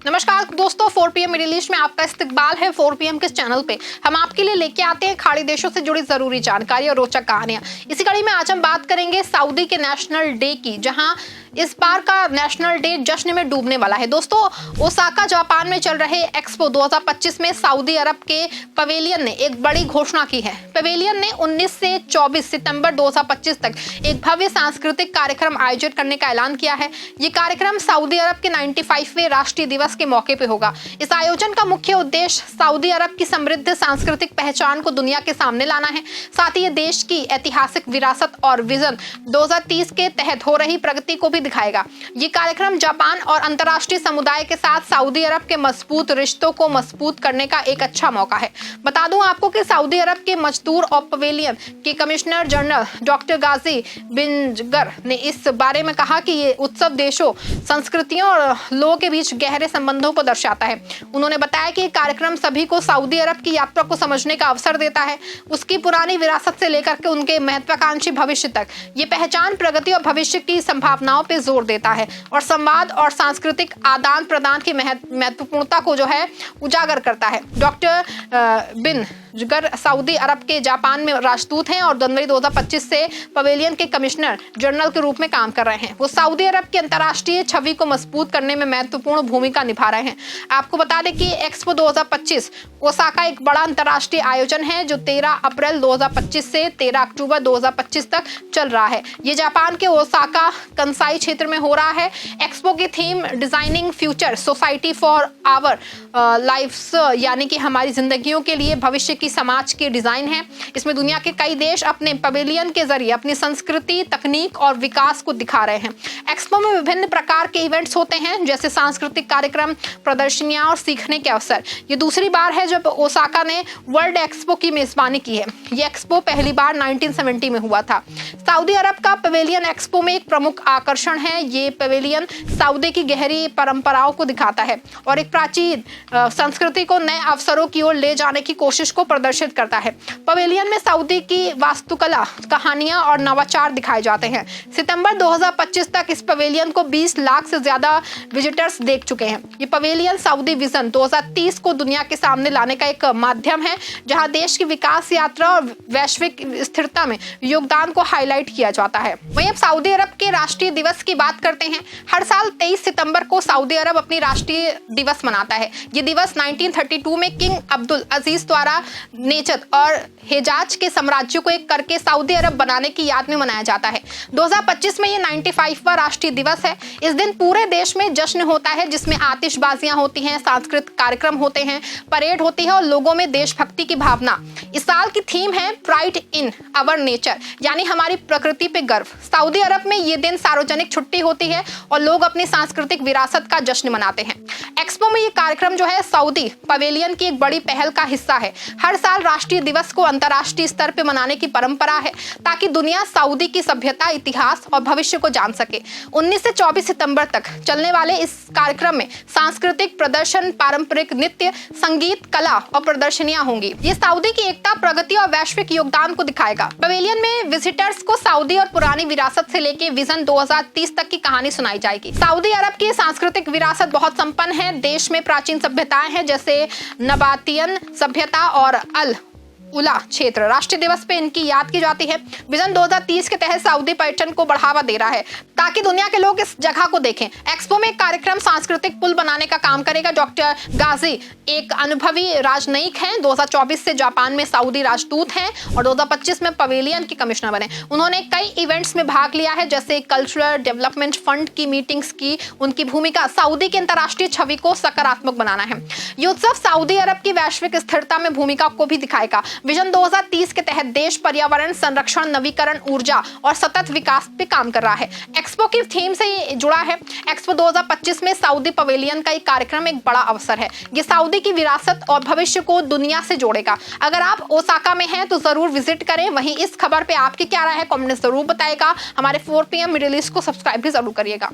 नमस्कार दोस्तों, 4 PM middle east में आपका इस्तकबाल है। 4 PM के चैनल पे हम आपके लिए लेके आते हैं खाड़ी देशों से जुड़ी जरूरी जानकारी और रोचक कहानियां। इसी कड़ी में आज हम बात करेंगे सऊदी के नेशनल डे की, जहां इस बार का नेशनल डे जश्न में डूबने वाला है। दोस्तों, ओसाका जापान में चल रहे एक्सपो 2025 में सऊदी अरब के पवेलियन ने एक बड़ी घोषणा की है। पवेलियन ने 19 से 24 सितंबर 2025 तक एक भव्य सांस्कृतिक कार्यक्रम आयोजित करने का ऐलान किया है। ये कार्यक्रम सऊदी अरब के 95वें राष्ट्रीय दिवस के मौके पे होगा। इस आयोजन का मुख्य उद्देश्य सऊदी अरब की समृद्ध सांस्कृतिक पहचान को दुनिया के सामने लाना है। साथ ही ये देश की ऐतिहासिक विरासत और विजन 2030 के तहत हो रही प्रगति को भी दिखाएगा। ये कार्यक्रम जापान और अंतर्राष्ट्रीय समुदाय के साथ सऊदी अरब के मजबूत रिश्तों को मजबूत करने का एक अच्छा मौका है। बता दूं आपको कि सऊदी अरब के मजदूर और पवेलियन के कमिश्नर जनरल डॉक्टर गाजी बिंजगर ने इस बारे में कहा कि ये उत्सव देशों, संस्कृतियों और लोगों के बीच गहरे संबंधों को दर्शाता है। उन्होंने बताया कि ये कार्यक्रम सभी को सऊदी अरब की यात्रा को समझने का अवसर देता है, उसकी पुरानी विरासत से लेकर के उनके महत्वाकांक्षी भविष्य तक। ये पहचान, प्रगति और भविष्य की संभावनाओं पे जोर देता है और संवाद और सांस्कृतिक आदान प्रदान की महत्वपूर्णता को जो है उजागर करता है। डॉक्टर बिन जगर सऊदी अरब के जापान में राजदूत हैं और जनवरी 2025 से पवेलियन के कमिश्नर जनरल के रूप में काम कर रहे हैं। वो सऊदी अरब की अंतर्राष्ट्रीय छवि को मजबूत करने में महत्वपूर्ण भूमिका निभा रहे हैं। आपको बता दें कि एक्सपो 2025 ओसाका एक बड़ा अंतर्राष्ट्रीय आयोजन है जो 13 अप्रैल 2025 से 13 अक्टूबर 2025 तक चल रहा है। ये जापान के ओसाका कंसाई क्षेत्र में हो रहा है। एक्सपो की theme designing future society for our lives, यानी कि हमारी जिंदगियों के लिए भविष्य की समाज के डिजाइन है। इसमें दुनिया के कई देश अपने पवेलियन के जरिए अपनी संस्कृति, तकनीक और विकास को दिखा रहे हैं। एक्सपो में विभिन्न प्रकार के इवेंट्स होते हैं, जैसे सांस्कृतिक कार्यक्रम, प्रदर्शनियां और सीखने के अवसर। ये दूसरी बार है जब ओसाका ने वर्ल्ड एक्सपो की मेजबानी की है। ये एक्सपो पहली बार 1970 में हुआ था। सऊदी अरब का पवेलियन एक्सपो में एक प्रमुख आकर्षण है। ये पवेलियन सऊदी की गहरी परंपराओं को दिखाता है और एक प्राचीन संस्कृति को नए अवसरों की ओर ले जाने की कोशिश को प्रदर्शित करता है। पवेलियन में सऊदी की वास्तुकला, कहानियां और नवाचार दिखाए जाते हैं। सितंबर 2025 तक इस पवेलियन को 20 लाख से ज्यादा विजिटर्स देख चुके हैं। ये पवेलियन सऊदी विजन 2030 को दुनिया के सामने लाने का एक माध्यम है, जहां देश की विकास यात्रा और वैश्विक स्थिरता में योगदान को हाईलाइट किया जाता है। वहीं अब सऊदी अरब के राष्ट्रीय दिवस की बात करते हैं। हर साल 23 सितंबर को सऊदी अरब अपनी राष्ट्रीय दिवस मनाता है। ये दिवस 1932 में किंग अब्दुल अजीज द्वारा नेचद और हिजाज के साम्राज्य को एक करके सऊदी अरब बनाने की याद में मनाया जाता है। 2025 में ये 95वां राष्ट्रीय दिवस है। इस दिन पूरे देश में जश्न होता है, जिसमें आतिशबाजियां होती हैं, सांस्कृतिक कार्यक्रम होते हैं, परेड होती है और लोगों में देशभक्ति की भावना। इस साल की थीम है प्राइड इन अवर नेचर, यानी हमारी प्रकृति पे गर्व। सऊदी अरब में ये दिन सार्वजनिक छुट्टी होती है और लोग अपनी सांस्कृतिक विरासत का जश्न मनाते हैं। एक्सपो में ये कार्यक्रम जो है सऊदी पवेलियन की एक बड़ी पहल का हिस्सा है। हर साल राष्ट्रीय दिवस को अंतर्राष्ट्रीय स्तर पर मनाने की परंपरा है, ताकि दुनिया सऊदी की सभ्यता, इतिहास और भविष्य को जान सके। 19 से 24 सितंबर तक चलने वाले इस कार्यक्रम में सांस्कृतिक प्रदर्शन, पारंपरिक नृत्य, संगीत, कला और प्रदर्शनियां होंगी। ये सऊदी की एकता, प्रगति और वैश्विक योगदान को दिखाएगा। पवेलियन में विजिटर्स को सऊदी और पुरानी विरासत से लेके विजन 2030 तक की कहानी सुनाई जाएगी। सऊदी अरब की सांस्कृतिक विरासत बहुत संपन्न है। देश में प्राचीन सभ्यताएं हैं, जैसे नबातियन सभ्यता और अल उला क्षेत्र। राष्ट्रीय दिवस पे इनकी याद की जाती है। विजन 2030 के तहत सऊदी पर्यटन को बढ़ावा दे रहा है, ताकि दुनिया के लोग इस जगह को देखें। एक्सपो में कार्यक्रम सांस्कृतिक पुल बनाने का काम करेगा। डॉक्टर गाजी एक अनुभवी राजनयिक हैं। 2024 से जापान में सऊदी राजदूत हैं और 2025 में पवेलियन के कमिश्नर बने। उन्होंने कई इवेंट्स में भाग लिया है, जैसे कल्चरल डेवलपमेंट फंड की मीटिंग्स की। उनकी भूमिका सऊदी की अंतर्राष्ट्रीय छवि को सकारात्मक बनाना है। ये उत्सव सऊदी अरब की वैश्विक स्थिरता में भूमिका को भी दिखाएगा। विजन 2030 के तहत देश पर्यावरण संरक्षण, नवीकरण ऊर्जा और सतत विकास पे काम कर रहा है। एक्सपो की थीम से जुड़ा है। एक्सपो 2025 में सऊदी पवेलियन का एक कार्यक्रम एक बड़ा अवसर है। ये सऊदी की विरासत और भविष्य को दुनिया से जोड़ेगा। अगर आप ओसाका में हैं तो जरूर विजिट करें। वहीं इस खबर पे आपकी क्या राय है, कमेंट में जरूर बताएगा। हमारे 4 PM मिडिल ईस्ट को सब्सक्राइब भी जरूर करिएगा।